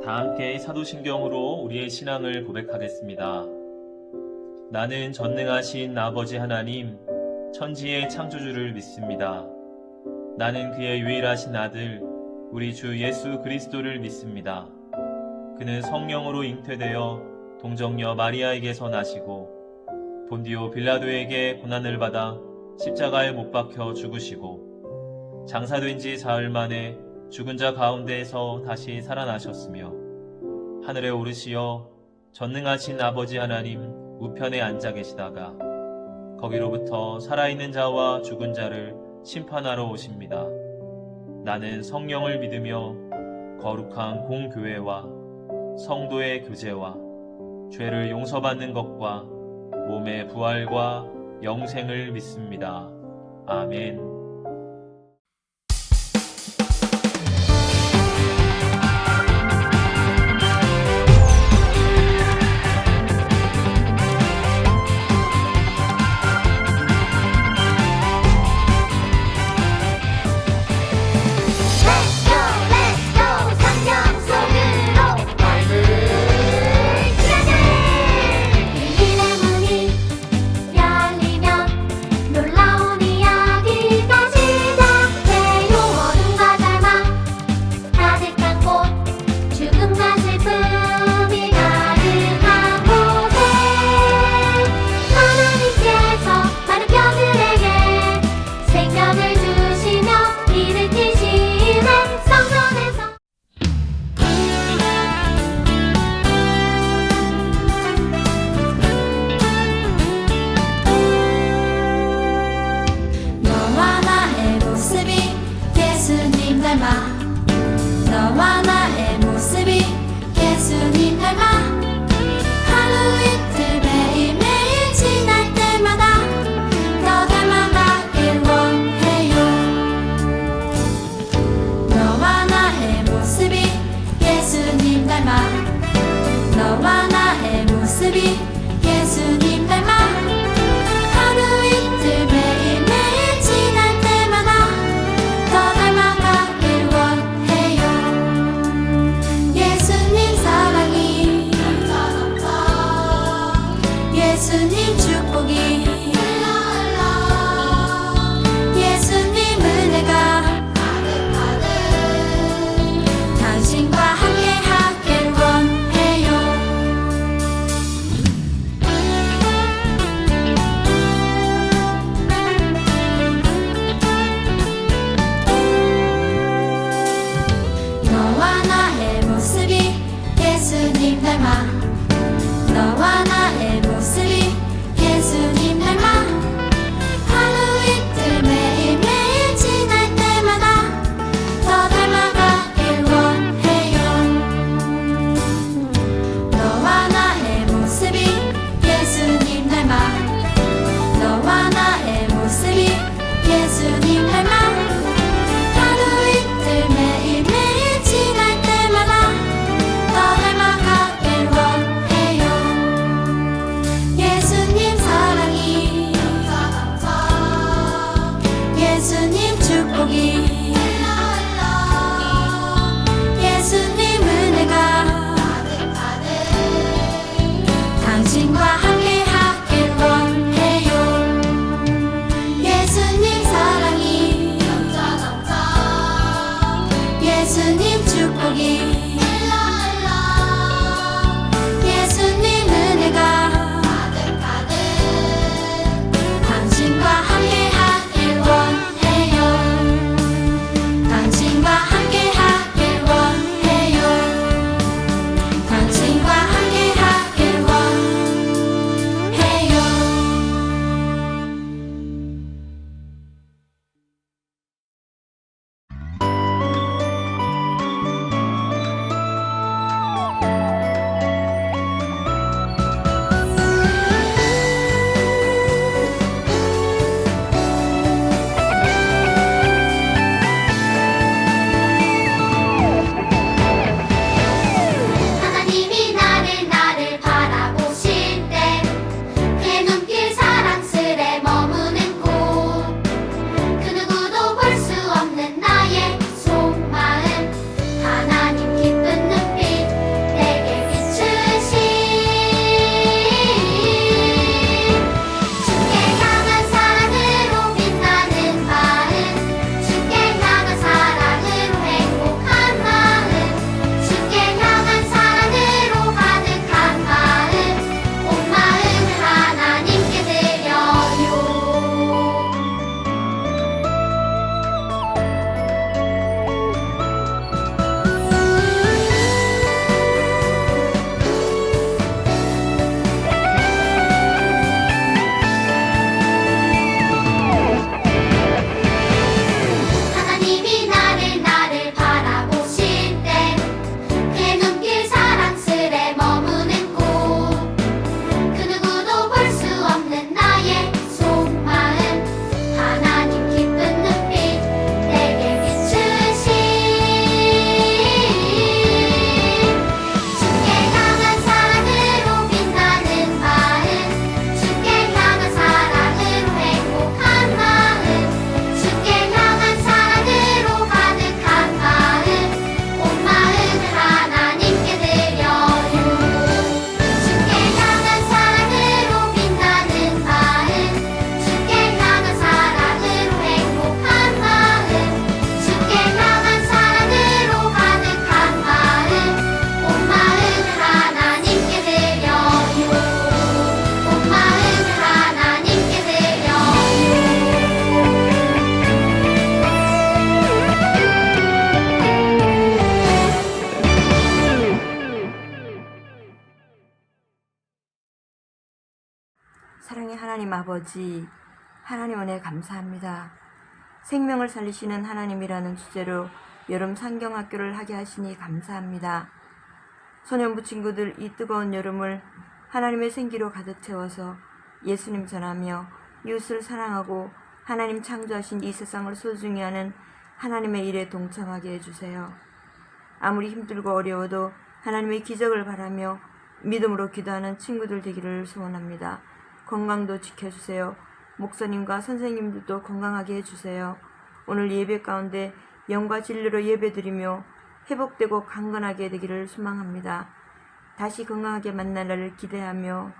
다 함께 사도신경으로 우리의 신앙을 고백하겠습니다. 나는 전능하신 아버지 하나님, 천지의 창조주를 믿습니다. 나는 그의 유일하신 아들, 우리 주 예수 그리스도를 믿습니다. 그는 성령으로 잉태되어 동정녀 마리아에게서 나시고 본디오 빌라도에게 고난을 받아 십자가에 못 박혀 죽으시고 장사된 지 사흘 만에 죽은 자 가운데에서 다시 살아나셨으며 하늘에 오르시어 전능하신 아버지 하나님 우편에 앉아 계시다가 거기로부터 살아있는 자와 죽은 자를 심판하러 오십니다. 나는 성령을 믿으며 거룩한 공교회와 성도의 교제와 죄를 용서받는 것과 몸의 부활과 영생을 믿습니다. 아멘. 너와 나의 모습이 예수님 닮아 하루 이틀 매일매일 지날 때마다 더 닮아가길 원해요. 너와 나의 모습이 예수님 닮아 너와 나의 모습이 예수님 닮아 하루 이틀 매일매일 지날 때마다 더 닮아가길 원해요. 예수님 사랑이 예수님 축복이 예수님 은혜가 당신과 함께 하길 원해요. 너와 나의 모습이 예수님 닮아 너와 나의 모습이 예수님 닮아 하루 이틀 매일매일 지날 때마다 더 닮아가길 원해요. 너와 나의 모습이 예수님 닮아 너와 나의 모습이 예수님 닮아 하루 이틀 매일매일 지날 때마다 더 닮아가길 원해요. 예수님 사랑이 예수님 축복이 예수님 은혜가 당신과 함께 하길 원해요. 예수님 사랑이 예수님 축복이 예수님 은혜가 당신과 함께 하길 원해요. 당신과 함께 하길 원해요. 당신과 함께 하길 원해요. 만왕의 하나님 아버지, 하나님 은혜 감사합니다. 생명을 살리시는 하나님이라는 주제로 여름 상경학교를 하게 하시니 감사합니다. 소년부 친구들 이 뜨거운 여름을 하나님의 생기로 가득 채워서 예수님 전하며 이웃을 사랑하고 하나님 창조하신 이 세상을 소중히 하는 하나님의 일에 동참하게 해주세요. 아무리 힘들고 어려워도 하나님의 기적을 바라며 믿음으로 기도하는 친구들 되기를 소원합니다. 건강도 지켜주세요. 목사님과 선생님들도 건강하게 해주세요. 오늘 예배 가운데 영과 진리로 예배드리며 회복되고 강건하게 되기를 소망합니다. 다시 건강하게 만날 날을 기대하며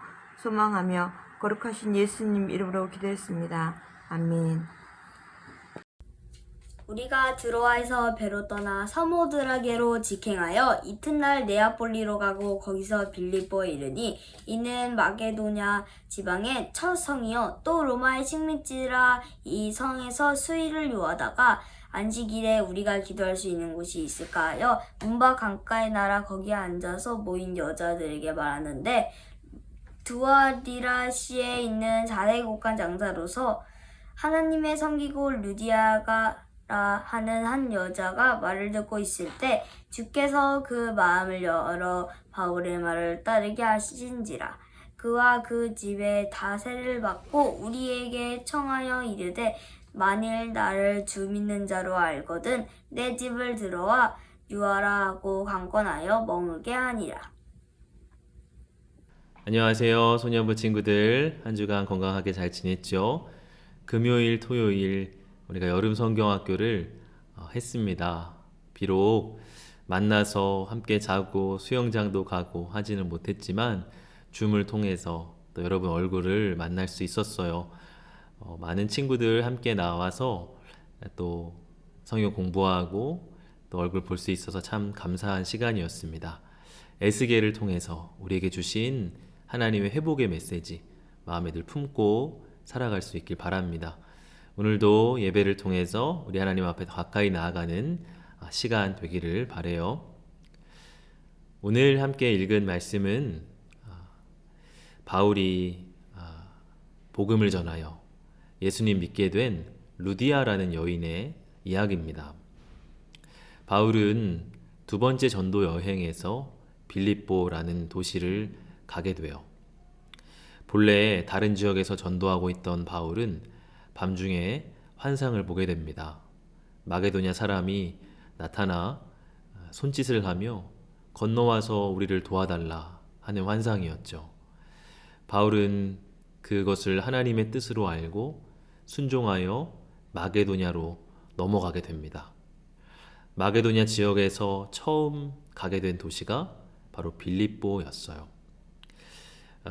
소망하며 거룩하신 예수님 이름으로 기도했습니다. 아멘. 우리가 드로아에서 배로 떠나 사모드라게로 직행하여 이튿날 네아폴리로 가고 거기서 빌립보에 이르니 이는 마게도냐 지방의 첫 성이요 또 로마의 식민지라. 이 성에서 수일을 요하다가 안식일에 우리가 기도할 수 있는 곳이 있을까 하여 문밖 강가에 나라 거기에 앉아서 모인 여자들에게 말하는데 두아디라시에 있는 자네 곡간 장사로서 하나님의 섬기고 루디아가 하는 한 여자가 말을 듣고 있을 때 주께서 그 마음을 열어 바울의 말을 따르게 하신지라. 그와 그 집에 다 세례를 받고 우리에게 청하여 이르되 만일 나를 주 믿는 자로 알거든 내 집을 들어와 유하라 하고 강권하여 머물게 하니라. 안녕하세요, 소년부 친구들. 한 주간 건강하게 잘 지냈죠? 금요일, 토요일 우리가 여름 성경학교를 했습니다. 비록 만나서 함께 자고 수영장도 가고 하지는 못했지만 줌을 통해서 또 여러분 얼굴을 만날 수 있었어요. 많은 친구들 함께 나와서 또 성경 공부하고 또 얼굴 볼 수 있어서 참 감사한 시간이었습니다. 에스겔을 통해서 우리에게 주신 하나님의 회복의 메시지 마음에 늘 품고 살아갈 수 있길 바랍니다. 오늘도 예배를 통해서 우리 하나님 앞에 더 가까이 나아가는 시간 되기를 바라요. 오늘 함께 읽은 말씀은 바울이 복음을 전하여 예수님 믿게 된 루디아라는 여인의 이야기입니다. 바울은 두 번째 전도 여행에서 빌립보라는 도시를 가게 돼요. 본래 다른 지역에서 전도하고 있던 바울은 밤중에 환상을 보게 됩니다. 마게도냐 사람이 나타나 손짓을 하며 건너와서 우리를 도와달라 하는 환상이었죠. 바울은 그것을 하나님의 뜻으로 알고 순종하여 마게도냐로 넘어가게 됩니다. 마게도냐 지역에서 처음 가게 된 도시가 바로 빌립보였어요.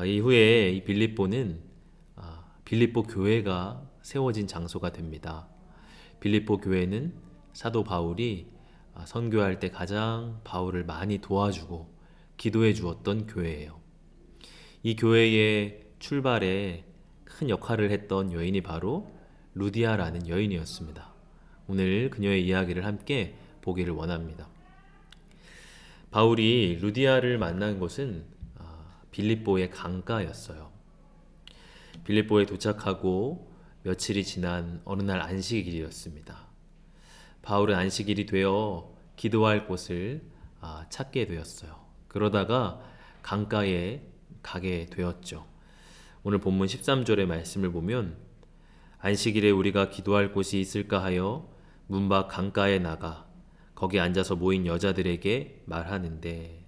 이후에 이 빌립보는 빌립보 교회가 세워진 장소가 됩니다. 빌립보 교회는 사도 바울이 선교할 때 가장 바울을 많이 도와주고 기도해 주었던 교회예요. 이 교회의 출발에 큰 역할을 했던 여인이 바로 루디아라는 여인이었습니다. 오늘 그녀의 이야기를 함께 보기를 원합니다. 바울이 루디아를 만난 곳은 빌립보의 강가였어요. 빌립보에 도착하고 며칠이 지난 어느 날 안식일이었습니다. 바울은 안식일이 되어 기도할 곳을 찾게 되었어요. 그러다가 강가에 가게 되었죠. 오늘 본문 13절의 말씀을 보면 안식일에 우리가 기도할 곳이 있을까 하여 문 밖 강가에 나가 거기 앉아서 모인 여자들에게 말하는데,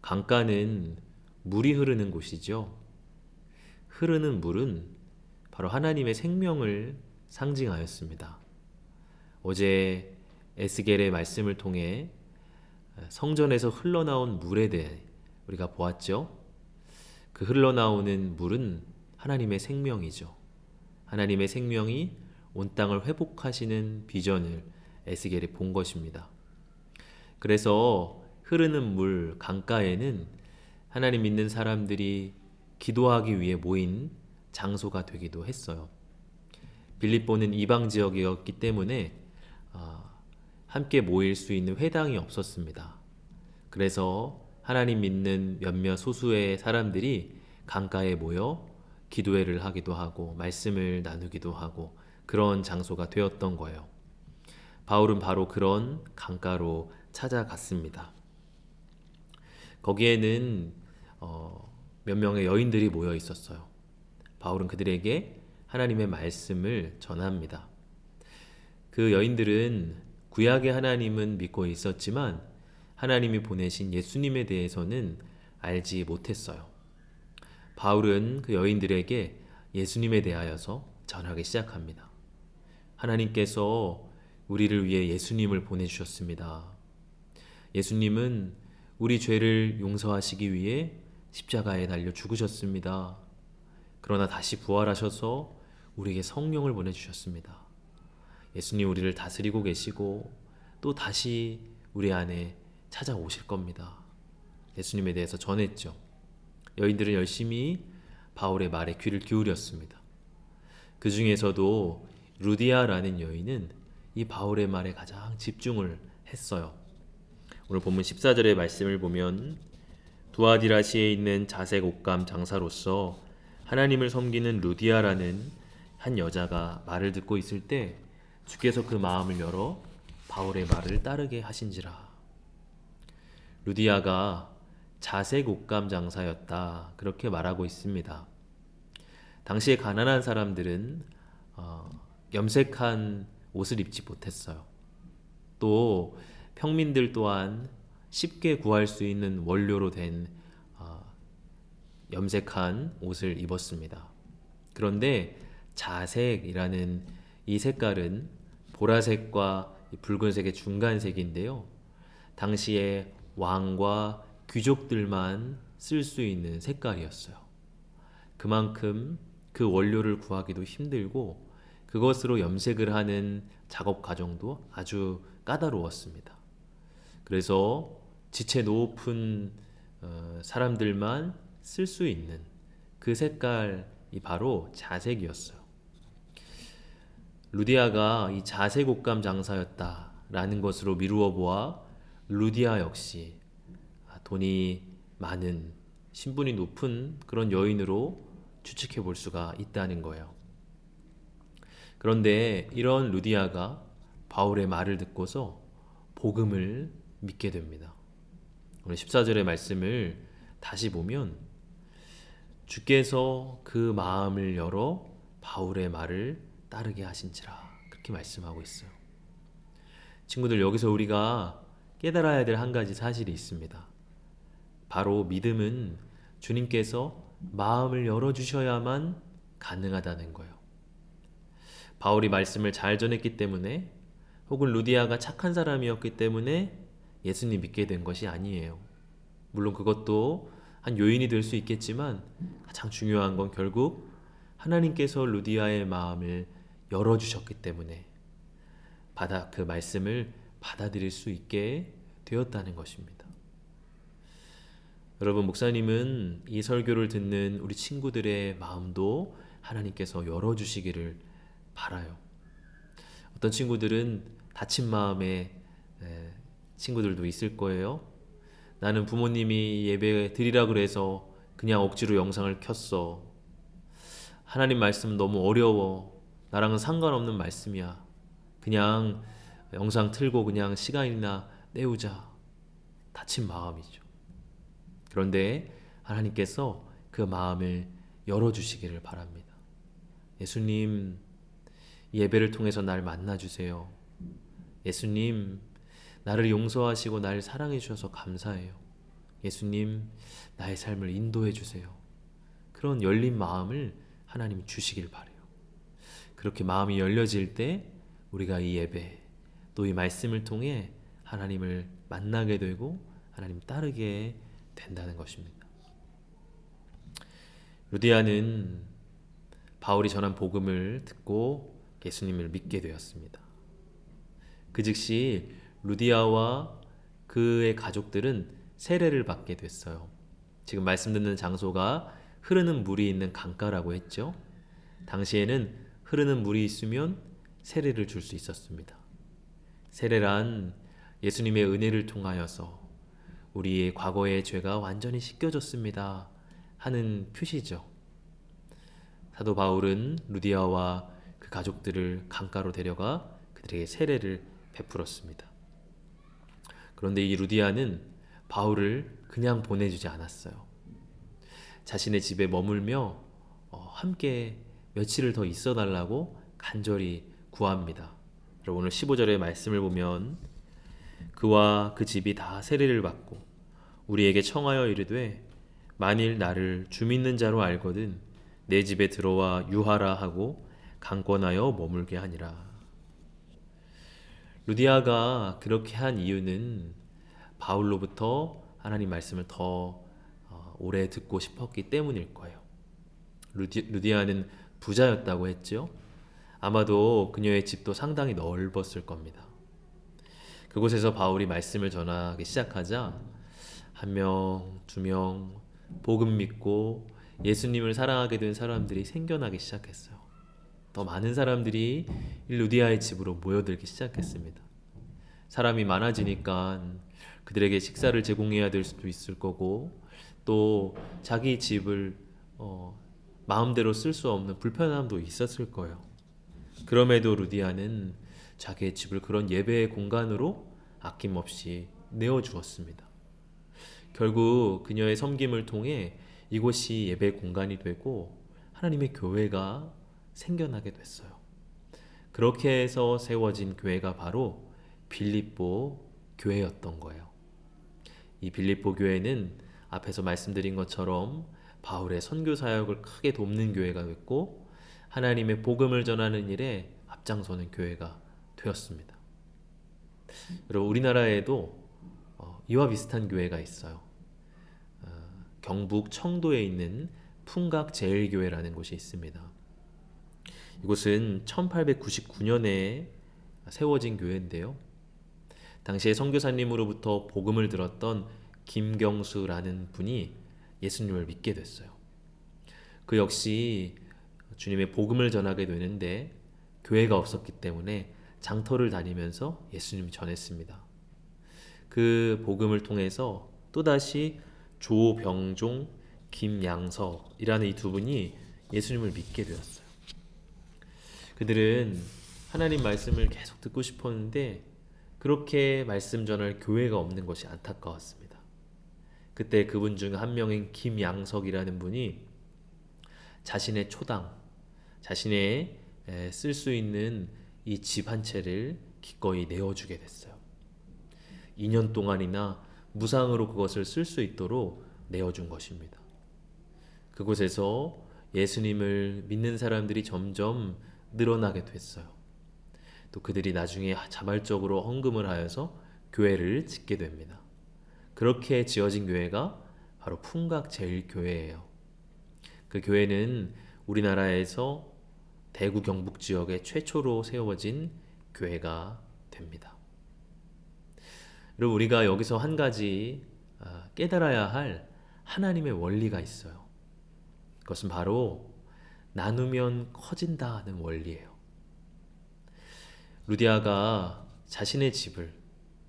강가는 물이 흐르는 곳이죠. 흐르는 물은 바로 하나님의 생명을 상징하였습니다. 어제 에스겔의 말씀을 통해 성전에서 흘러나온 물에 대해 우리가 보았죠. 그 흘러나오는 물은 하나님의 생명이죠. 하나님의 생명이 온 땅을 회복하시는 비전을 에스겔이 본 것입니다. 그래서 흐르는 물 강가에는 하나님 믿는 사람들이 기도하기 위해 모인 장소가 되기도 했어요. 빌립보는 이방 지역이었기 때문에 함께 모일 수 있는 회당이 없었습니다. 그래서 하나님 믿는 몇몇 소수의 사람들이 강가에 모여 기도회를 하기도 하고 말씀을 나누기도 하고 그런 장소가 되었던 거예요. 바울은 바로 그런 강가로 찾아갔습니다. 거기에는 몇 명의 여인들이 모여 있었어요. 바울은 그들에게 하나님의 말씀을 전합니다. 그 여인들은 구약의 하나님은 믿고 있었지만 하나님이 보내신 예수님에 대해서는 알지 못했어요. 바울은 그 여인들에게 예수님에 대하여서 전하기 시작합니다. 하나님께서 우리를 위해 예수님을 보내주셨습니다. 예수님은 우리 죄를 용서하시기 위해 십자가에 달려 죽으셨습니다. 그러나 다시 부활하셔서 우리에게 성령을 보내주셨습니다. 예수님 우리를 다스리고 계시고 또 다시 우리 안에 찾아오실 겁니다. 예수님에 대해서 전했죠. 여인들은 열심히 바울의 말에 귀를 기울였습니다. 그 중에서도 루디아라는 여인은 이 바울의 말에 가장 집중을 했어요. 오늘 본문 14절의 말씀을 보면 두아디라시에 있는 자색 옷감 장사로서 하나님을 섬기는 루디아라는 한 여자가 말을 듣고 있을 때 주께서 그 마음을 열어 바울의 말을 따르게 하신지라. 루디아가 자색 옷감 장사였다, 그렇게 말하고 있습니다. 당시에 가난한 사람들은 염색한 옷을 입지 못했어요. 또 평민들 또한 쉽게 구할 수 있는 원료로 된 염색한 옷을 입었습니다. 그런데 자색이라는 이 색깔은 보라색과 붉은색의 중간색인데요. 당시에 왕과 귀족들만 쓸 수 있는 색깔이었어요. 그만큼 그 원료를 구하기도 힘들고 그것으로 염색을 하는 작업 과정도 아주 까다로웠습니다. 그래서 지체 높은 사람들만 쓸 수 있는 그 색깔이 바로 자색이었어요. 루디아가 이 자색 옷감 장사였다라는 것으로 미루어 보아 루디아 역시 돈이 많은, 신분이 높은 그런 여인으로 추측해 볼 수가 있다는 거예요. 그런데 이런 루디아가 바울의 말을 듣고서 복음을 믿게 됩니다. 오늘 14절의 말씀을 다시 보면 주께서 그 마음을 열어 바울의 말을 따르게 하신지라, 그렇게 말씀하고 있어요. 친구들, 여기서 우리가 깨달아야 될 한 가지 사실이 있습니다. 바로 믿음은 주님께서 마음을 열어주셔야만 가능하다는 거예요. 바울이 말씀을 잘 전했기 때문에, 혹은 루디아가 착한 사람이었기 때문에 예수님 믿게 된 것이 아니에요. 물론 그것도 한 요인이 될 수 있겠지만 가장 중요한 건 결국 하나님께서 루디아의 마음을 열어주셨기 때문에 그 말씀을 받아들일 수 있게 되었다는 것입니다. 여러분, 목사님은 이 설교를 듣는 우리 친구들의 마음도 하나님께서 열어주시기를 바라요. 어떤 친구들은 닫힌 마음의 친구들도 있을 거예요. 나는 부모님이 예배 드리라 그래서 그냥 억지로 영상을 켰어. 하나님 말씀 너무 어려워. 나랑은 상관없는 말씀이야. 그냥 영상 틀고 그냥 시간이나 때우자. 닫힌 마음이죠. 그런데 하나님께서 그 마음을 열어주시기를 바랍니다. 예수님, 예배를 통해서 날 만나주세요. 예수님, 나를 용서하시고 나를 사랑해 주셔서 감사해요. 예수님, 나의 삶을 인도해 주세요. 그런 열린 마음을 하나님이 주시길 바라요. 그렇게 마음이 열려질 때 우리가 이 예배, 또 이 말씀을 통해 하나님을 만나게 되고 하나님 따르게 된다는 것입니다. 루디아는 바울이 전한 복음을 듣고 예수님을 믿게 되었습니다. 그 즉시 루디아와 그의 가족들은 세례를 받게 됐어요. 지금 말씀 듣는 장소가 흐르는 물이 있는 강가라고 했죠. 당시에는 흐르는 물이 있으면 세례를 줄 수 있었습니다. 세례란 예수님의 은혜를 통하여서 우리의 과거의 죄가 완전히 씻겨졌습니다 하는 표시죠. 사도 바울은 루디아와 그 가족들을 강가로 데려가 그들에게 세례를 베풀었습니다. 그런데 이 루디아는 바울을 그냥 보내주지 않았어요. 자신의 집에 머물며 함께 며칠을 더 있어 달라고 간절히 구합니다. 여러분, 오늘 15절의 말씀을 보면 그와 그 집이 다 세례를 받고 우리에게 청하여 이르되 만일 나를 주 믿는 자로 알거든 내 집에 들어와 유하라 하고 강권하여 머물게 하니라. 루디아가 그렇게 한 이유는 바울로부터 하나님 말씀을 더 오래 듣고 싶었기 때문일 거예요. 루디아는 부자였다고 했죠. 아마도 그녀의 집도 상당히 넓었을 겁니다. 그곳에서 바울이 말씀을 전하기 시작하자 한 명, 두 명 복음 믿고 예수님을 사랑하게 된 사람들이 생겨나기 시작했어요. 더 많은 사람들이 루디아의 집으로 모여들기 시작했습니다. 사람이 많아지니까 그들에게 식사를 제공해야 될 수도 있을 거고 또 자기 집을 마음대로 쓸 수 없는 불편함도 있었을 거예요. 그럼에도 루디아는 자기의 집을 그런 예배의 공간으로 아낌없이 내어주었습니다. 결국 그녀의 섬김을 통해 이곳이 예배 공간이 되고 하나님의 교회가 생겨나게 됐어요. 그렇게 해서 세워진 교회가 바로 빌립보 교회였던 거예요. 이 빌립보 교회는 앞에서 말씀드린 것처럼 바울의 선교 사역을 크게 돕는 교회가 됐고 하나님의 복음을 전하는 일에 앞장서는 교회가 되었습니다. 여러분, 우리나라에도 이와 비슷한 교회가 있어요. 경북 청도에 있는 풍각제일교회라는 곳이 있습니다. 이곳은 1899년에 세워진 교회인데요. 당시에 선교사님으로부터 복음을 들었던 김경수라는 분이 예수님을 믿게 됐어요. 그 역시 주님의 복음을 전하게 되는데 교회가 없었기 때문에 장터를 다니면서 예수님을 전했습니다. 그 복음을 통해서 또다시 조병종, 김양석이라는 이 두 분이 예수님을 믿게 되었어요. 그들은 하나님 말씀을 계속 듣고 싶었는데 그렇게 말씀 전할 교회가 없는 것이 안타까웠습니다. 그때 그분 중 한 명인 김양석이라는 분이 자신의 초당, 자신의 쓸 수 있는 이 집 한 채를 기꺼이 내어주게 됐어요. 2년 동안이나 무상으로 그것을 쓸 수 있도록 내어준 것입니다. 그곳에서 예수님을 믿는 사람들이 점점 늘어나게 됐어요. 또 그들이 나중에 자발적으로 헌금을 하여서 교회를 짓게 됩니다. 그렇게 지어진 교회가 바로 풍각제일교회예요. 그 교회는 우리나라에서 대구 경북 지역에 최초로 세워진 교회가 됩니다. 여러분, 우리가 여기서 한 가지 깨달아야 할 하나님의 원리가 있어요. 그것은 바로 나누면 커진다는 원리예요. 루디아가 자신의 집을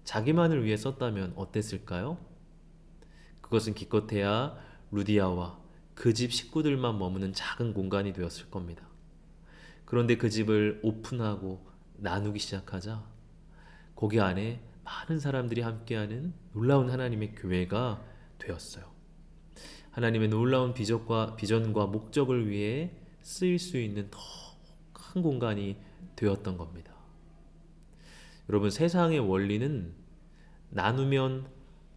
자기만을 위해 썼다면 어땠을까요? 그것은 기껏해야 루디아와 그 집 식구들만 머무는 작은 공간이 되었을 겁니다. 그런데 그 집을 오픈하고 나누기 시작하자 거기 안에 많은 사람들이 함께하는 놀라운 하나님의 교회가 되었어요. 하나님의 놀라운 비전과 목적을 위해 쓰일 수 있는 더 큰 공간이 되었던 겁니다. 여러분, 세상의 원리는 나누면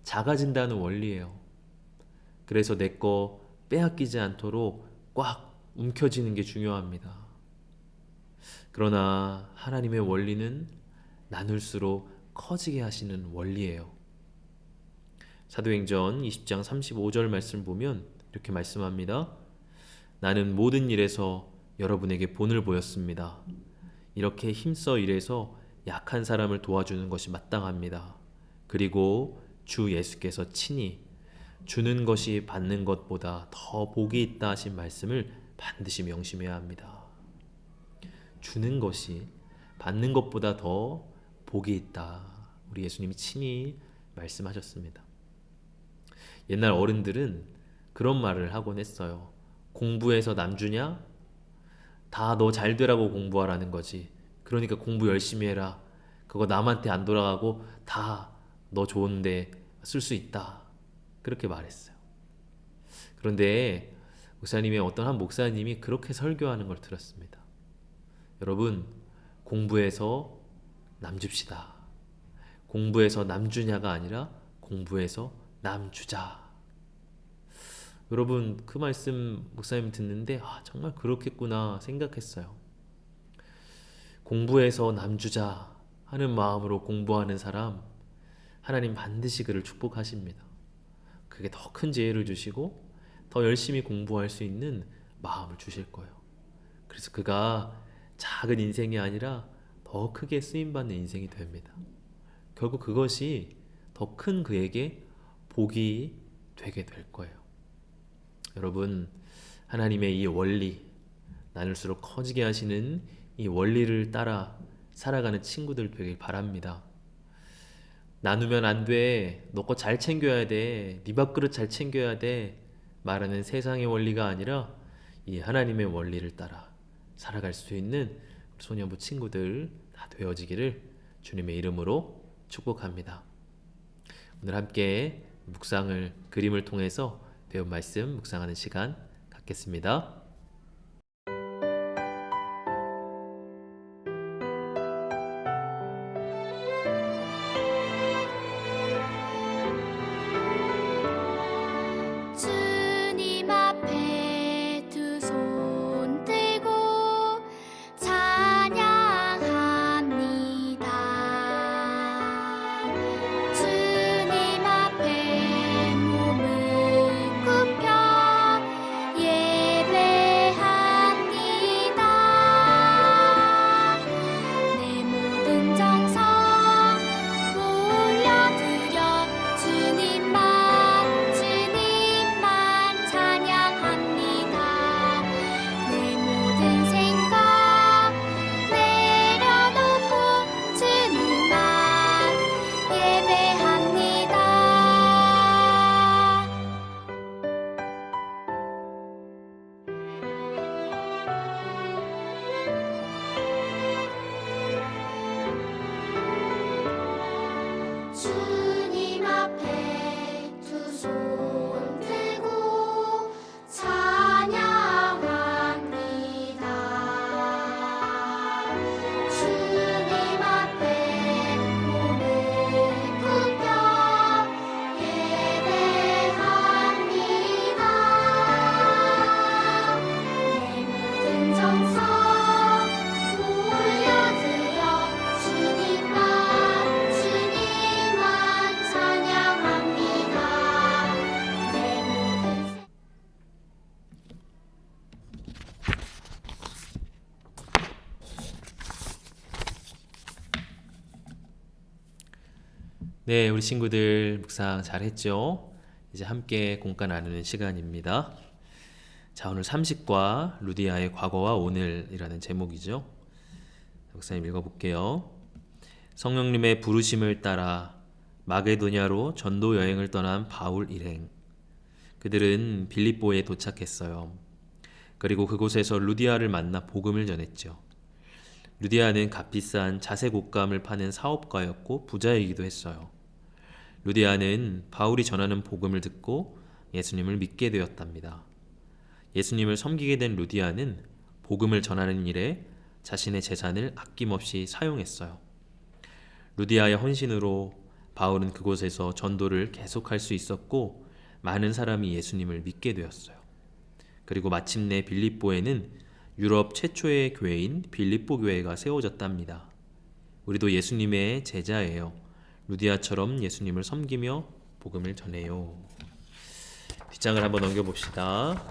작아진다는 원리예요. 그래서 내 거 빼앗기지 않도록 꽉 움켜쥐는 게 중요합니다. 그러나 하나님의 원리는 나눌수록 커지게 하시는 원리예요. 사도행전 20장 35절 말씀 보면 이렇게 말씀합니다. 나는 모든 일에서 여러분에게 본을 보였습니다. 이렇게 힘써 일해서 약한 사람을 도와주는 것이 마땅합니다. 그리고 주 예수께서 친히 주는 것이 받는 것보다 더 복이 있다 하신 말씀을 반드시 명심해야 합니다. 주는 것이 받는 것보다 더 복이 있다. 우리 예수님이 친히 말씀하셨습니다. 옛날 어른들은 그런 말을 하곤 했어요. 공부해서 남 주냐? 다 너 잘 되라고 공부하라는 거지. 그러니까 공부 열심히 해라. 그거 남한테 안 돌아가고 다 너 좋은데 쓸 수 있다. 그렇게 말했어요. 그런데 목사님의 어떤 한 목사님이 그렇게 설교하는 걸 들었습니다. 여러분, 공부해서 남 줍시다. 공부해서 남 주냐가 아니라 공부해서 남 주자. 여러분, 그 말씀 목사님 듣는데 정말 그렇겠구나 생각했어요. 공부해서 남 주자 하는 마음으로 공부하는 사람, 하나님 반드시 그를 축복하십니다. 그게 더 큰 지혜를 주시고 더 열심히 공부할 수 있는 마음을 주실 거예요. 그래서 그가 작은 인생이 아니라 더 크게 쓰임받는 인생이 됩니다. 결국 그것이 더 큰 그에게 복이 되게 될 거예요. 여러분, 하나님의 이 원리, 나눌수록 커지게 하시는 이 원리를 따라 살아가는 친구들 되길 바랍니다. 나누면 안 돼, 너 거 잘 챙겨야 돼, 네 밥그릇 잘 챙겨야 돼 말하는 세상의 원리가 아니라 이 하나님의 원리를 따라 살아갈 수 있는 소년부 친구들 다 되어지기를 주님의 이름으로 축복합니다. 오늘 함께 묵상을, 그림을 통해서 배운 말씀 묵상하는 시간 갖겠습니다. 주님 앞에 두 손 들고 찬양합니다. 주님 앞에 몸을 굽혀 예배합니다. 내 모든 정성 올려드려 주님만 찬양합니다. 내 모든 생각 내려놓고 주님만 예배합니다. 주님 앞에 두 손 들고 찬양합니다. 주님 앞에 몸을 굽혀 예배합니다. 내 모든 정성 올려드려 주님만 찬양합니다. 내 모든 네, 우리 친구들 묵상 잘했죠? 이제 함께 공과 나누는 시간입니다. 자, 오늘 30과 루디아의 과거와 오늘이라는 제목이죠. 목사님 읽어볼게요. 성령님의 부르심을 따라 마게도냐로 전도 여행을 떠난 바울 일행. 그들은 빌립보에 도착했어요. 그리고 그곳에서 루디아를 만나 복음을 전했죠. 루디아는 값비싼 자색 옷감을 파는 사업가였고 부자이기도 했어요. 루디아는 바울이 전하는 복음을 듣고 예수님을 믿게 되었답니다. 예수님을 섬기게 된 루디아는 복음을 전하는 일에 자신의 재산을 아낌없이 사용했어요. 루디아의 헌신으로 바울은 그곳에서 전도를 계속할 수 있었고 많은 사람이 예수님을 믿게 되었어요. 그리고 마침내 빌립보에는 유럽 최초의 교회인 빌립보 교회가 세워졌답니다. 우리도 예수님의 제자예요. 루디아처럼 예수님을 섬기며 복음을 전해요. 뒷장을 한번 넘겨봅시다.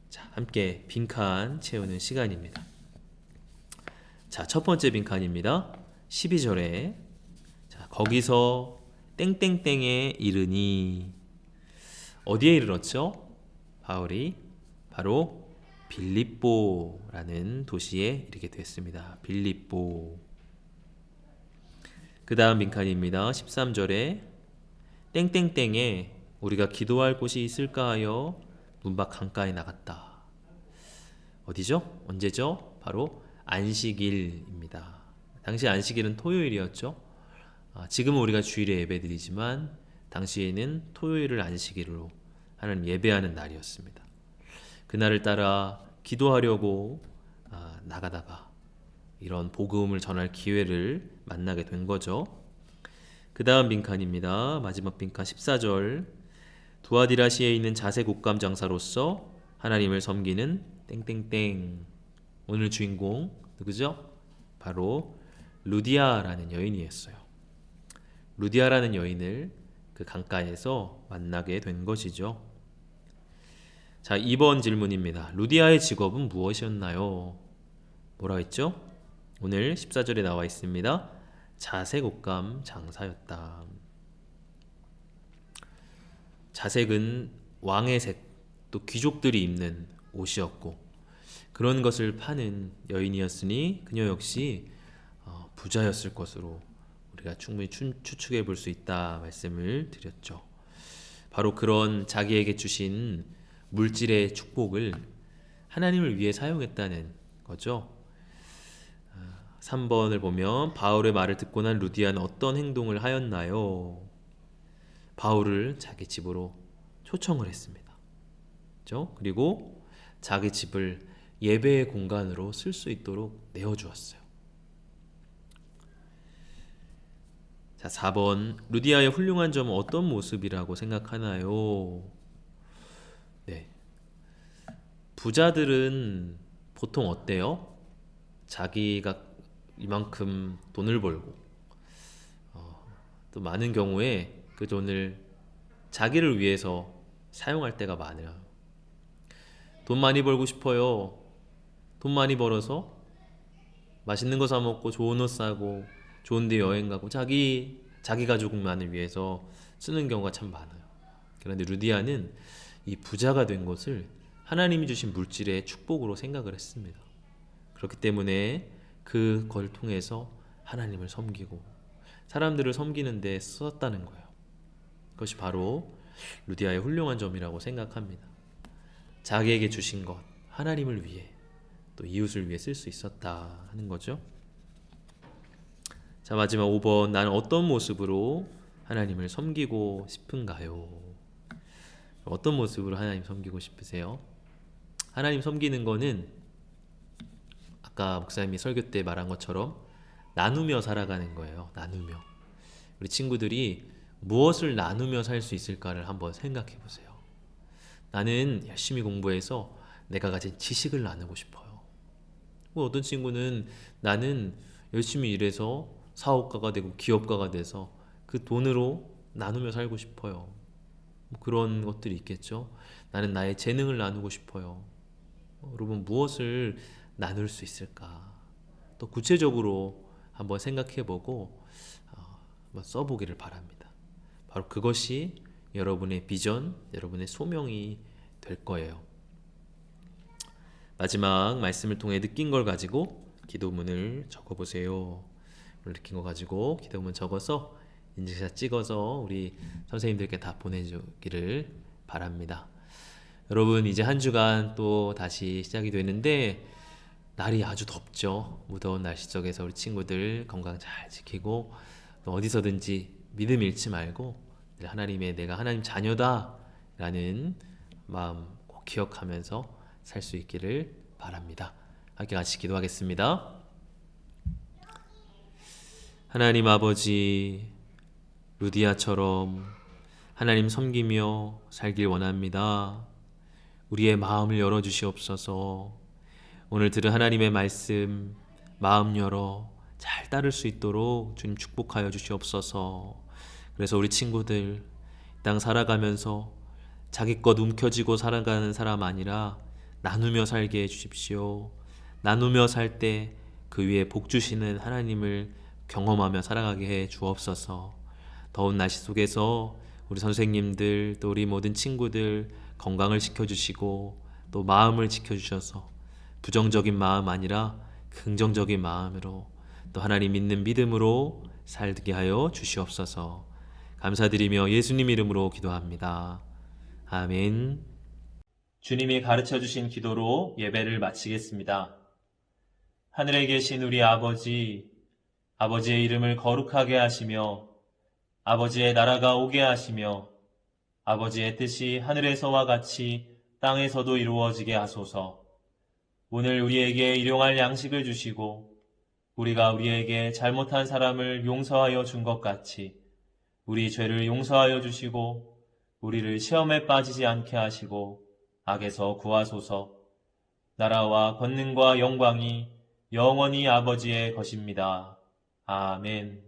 자, 함께 빈칸 채우는 시간입니다. 자, 첫 번째 빈칸입니다. 12절에 자, 거기서 땡땡땡에 이르니 어디에 이르렀죠? 바울이 바로 빌립보라는 도시에 이르게 됐습니다. 빌립보. 그 다음 빈칸입니다. 13절에 땡땡땡에 우리가 기도할 곳이 있을까 하여 문밖 강가에 나갔다. 어디죠? 언제죠? 바로 안식일입니다. 당시 안식일은 토요일이었죠. 지금은 우리가 주일에 예배드리지만 당시에는 토요일을 안식일로 하나님 예배하는 날이었습니다. 그날을 따라 기도하려고 나가다가 이런 복음을 전할 기회를 만나게 된 거죠. 그 다음 빈칸입니다. 마지막 빈칸 14절. 두아디라시에 있는 자색 옷감 장사로서 하나님을 섬기는 땡땡땡. 오늘 주인공 누구죠? 바로 루디아라는 여인이었어요. 루디아라는 여인을 그 강가에서 만나게 된 것이죠. 자, 2번 질문입니다. 루디아의 직업은 무엇이었나요? 뭐라 했죠? 오늘 14절에 나와 있습니다. 자색 옷감 장사였다. 자색은 왕의 색, 또 귀족들이 입는 옷이었고 그런 것을 파는 여인이었으니 그녀 역시 부자였을 것으로 우리가 충분히 추측해 볼 수 있다 말씀을 드렸죠. 바로 그런 자기에게 주신 물질의 축복을 하나님을 위해 사용했다는 거죠. 3번을 보면 바울의 말을 듣고 난 루디아는 어떤 행동을 하였나요? 바울을 자기 집으로 초청을 했습니다. 그렇죠? 그리고 자기 집을 예배의 공간으로 쓸 수 있도록 내어주었어요. 자, 4번 루디아의 훌륭한 점은 어떤 모습이라고 생각하나요? 네, 부자들은 보통 어때요? 자기가 이만큼 돈을 벌고 또 많은 경우에 그 돈을 자기를 위해서 사용할 때가 많아요. 돈 많이 벌고 싶어요. 돈 많이 벌어서 맛있는 거 사 먹고 좋은 옷 사고 좋은 데 여행 가고 자기 가족만을 위해서 쓰는 경우가 참 많아요. 그런데 루디아는 이 부자가 된 것을 하나님이 주신 물질의 축복으로 생각을 했습니다. 그렇기 때문에 그걸 통해서 하나님을 섬기고 사람들을 섬기는 데 썼다는 거예요. 그것이 바로 루디아의 훌륭한 점이라고 생각합니다. 자기에게 주신 것, 하나님을 위해 또 이웃을 위해 쓸 수 있었다 하는 거죠. 자, 마지막 5번. 나는 어떤 모습으로 하나님을 섬기고 싶은가요? 어떤 모습으로 하나님 섬기고 싶으세요? 하나님 섬기는 거는 아까 목사님이 설교 때 말한 것처럼 나누며 살아가는 거예요. 나누며. 우리 친구들이 무엇을 나누며 살 수 있을까를 한번 생각해 보세요. 나는 열심히 공부해서 내가 가진 지식을 나누고 싶어요. 어떤 친구는 나는 열심히 일해서 사업가가 되고 기업가가 돼서 그 돈으로 나누며 살고 싶어요. 그런 것들이 있겠죠. 나는 나의 재능을 나누고 싶어요. 여러분 무엇을 나눌 수 있을까? 또 구체적으로 한번 생각해보고 한번 써보기를 바랍니다. 바로 그것이 여러분의 비전, 여러분의 소명이 될 거예요. 마지막 말씀을 통해 느낀 걸 가지고 기도문을 적어보세요. 느낀 거 가지고 기도문 적어서 인증샷 찍어서 우리 선생님들께 다 보내주기를 바랍니다. 여러분 이제 한 주간 또 다시 시작이 되는데 날이 아주 덥죠. 무더운 날씨 속에서 우리 친구들 건강 잘 지키고 또 어디서든지 믿음 잃지 말고 하나님의 내가 하나님 자녀다 라는 마음 꼭 기억하면서 살 수 있기를 바랍니다. 함께 같이 기도하겠습니다. 하나님 아버지, 루디아처럼 하나님 섬기며 살길 원합니다. 우리의 마음을 열어주시옵소서. 오늘 들은 하나님의 말씀 마음 열어 잘 따를 수 있도록 주님 축복하여 주시옵소서. 그래서 우리 친구들 이 땅 살아가면서 자기 것 움켜쥐고 살아가는 사람 아니라 나누며 살게 해주십시오. 나누며 살 때 그 위에 복 주시는 하나님을 경험하며 살아가게 해 주옵소서. 더운 날씨 속에서 우리 선생님들 또 우리 모든 친구들 건강을 지켜주시고 또 마음을 지켜주셔서 부정적인 마음 아니라 긍정적인 마음으로 또 하나님 믿는 믿음으로 살게 하여 주시옵소서. 감사드리며 예수님 이름으로 기도합니다. 아멘. 주님이 가르쳐 주신 기도로 예배를 마치겠습니다. 하늘에 계신 우리 아버지, 아버지의 이름을 거룩하게 하시며 아버지의 나라가 오게 하시며 아버지의 뜻이 하늘에서와 같이 땅에서도 이루어지게 하소서. 오늘 우리에게 일용할 양식을 주시고 우리가 우리에게 잘못한 사람을 용서하여 준 것 같이 우리 죄를 용서하여 주시고 우리를 시험에 빠지지 않게 하시고 악에서 구하소서. 나라와 권능과 영광이 영원히 아버지의 것입니다. 아멘.